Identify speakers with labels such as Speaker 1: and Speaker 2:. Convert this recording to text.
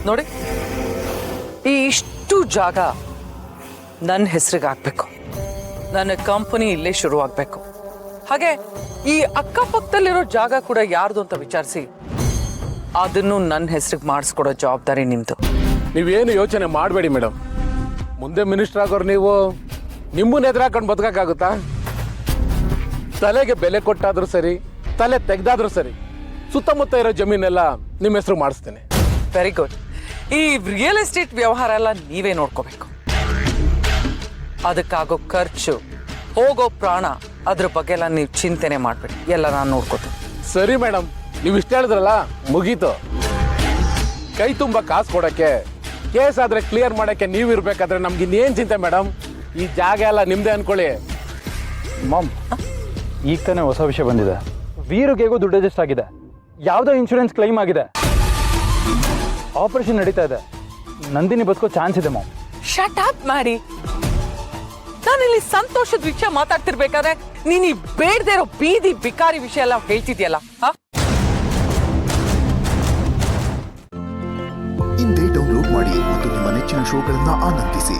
Speaker 1: ನೋಡಿ, ಈ ಇಷ್ಟು ಜಾಗ ನನ್ನ ಹೆಸರಿಗೆ ಆಗ್ಬೇಕು, ನನ್ನ ಕಂಪನಿ ಇಲ್ಲೇ ಶುರು ಆಗ್ಬೇಕು. ಹಾಗೆ ಈ ಅಕ್ಕಪಕ್ಕದಲ್ಲಿರೋ ಜಾಗ ಕೂಡ ಯಾರ್ದು ಅಂತ ವಿಚಾರಿಸಿ ಅದನ್ನು ನನ್ನ ಹೆಸರಿಗೆ ಮಾಡಿಸ್ಕೊಡೋ ಜವಾಬ್ದಾರಿ ನಿಮ್ದು.
Speaker 2: ನೀವೇನು ಯೋಚನೆ ಮಾಡಬೇಡಿ ಮೇಡಮ್. ಮುಂದೆ ಮಿನಿಸ್ಟರ್ ಆಗೋರು ನೀವು ನಿಮ್ಮನ್ನ ಎದುರಾಕೊಂಡು ಬದುಕಕ್ಕಾಗುತ್ತಾ? ತಲೆಗೆ ಬೆಲೆ ಕೊಟ್ಟಾದ್ರೂ ಸರಿ, ತಲೆ ತೆಗ್ದಾದ್ರೂ ಸರಿ, ಸುತ್ತಮುತ್ತ ಇರೋ ಜಮೀನೆಲ್ಲ ನಿಮ್ಮ ಹೆಸರು ಮಾಡಿಸ್ತೇನೆ.
Speaker 1: Very good. ಈ ರಿಯಲ್ ಎಸ್ಟೇಟ್ ವ್ಯವಹಾರ ಎಲ್ಲ ನೀವೇ ನೋಡ್ಕೋಬೇಕು. ಅದಕ್ಕಾಗೋ ಖರ್ಚು, ಹೋಗೋ ಪ್ರಾಣ, ಅದ್ರ ಬಗ್ಗೆ ಎಲ್ಲ ನೀವು ಚಿಂತೆನೆ ಮಾಡಬೇಡಿ, ಎಲ್ಲ ನಾನು ನೋಡ್ಕೋತೀನಿ.
Speaker 2: ಸರಿ ಮೇಡಮ್, ನೀವು ಇಷ್ಟ ಹೇಳಿದ್ರಲ್ಲ, ಮುಗೀತು. ಕೈ ತುಂಬ ಕಾಸು ಕೊಡೋಕ್ಕೆ, ಕೇಸ್ ಆದರೆ ಕ್ಲಿಯರ್ ಮಾಡೋಕ್ಕೆ ನೀವು ಇರಬೇಕಾದ್ರೆ ನಮ್ಗೆ ಇನ್ನೇನು ಚಿಂತೆ ಮೇಡಮ್? ಈ ಜಾಗ ಎಲ್ಲ ನಿಮ್ಮದೇ ಅನ್ಕೊಳ್ಳಿ.
Speaker 3: ಮಾಮ್, ಈಗ ತಾನೇ ಹೊಸ ವಿಷಯ ಬಂದಿದೆ. ವೀರುಗೆಗೂ ದುಡ್ಡು ಅಡ್ಜಸ್ಟ್ ಆಗಿದೆ, ಯಾವುದೋ ಇನ್ಶೂರೆನ್ಸ್ ಕ್ಲೈಮ್ ಆಗಿದೆ, ಆಪರೇಷನ್ ನಡೀತಾ ಇದೆ. ನಂದಿನಿ ಬದುಕೋ ಚಾನ್ಸ್ ಇದೆ ಮಾಮ್.
Speaker 1: ಶಟ್ ಅಪ್ ಮಾಡಿ. ನಾನಿಲ್ಲಿ ಸಂತೋಷದ ವಿಷಯ ಮಾತಾಡ್ತಿರ್ಬೇಕಾದ್ರೆ ನೀನು ಈ ಬೇಡದೇ ಇರೋ ಬೀದಿ ಬಿಕಾರಿ ವಿಷಯ ಎಲ್ಲ ಹೇಳ್ತಿದ್ಯಲ್ಲ.
Speaker 4: ಇಂದೇ ಡೌನ್ಲೋಡ್ ಮಾಡಿ ಮತ್ತು ನಿಮ್ಮ ನೆಚ್ಚಿನ ಶೋಗಳನ್ನು ಆನಂದಿಸಿ.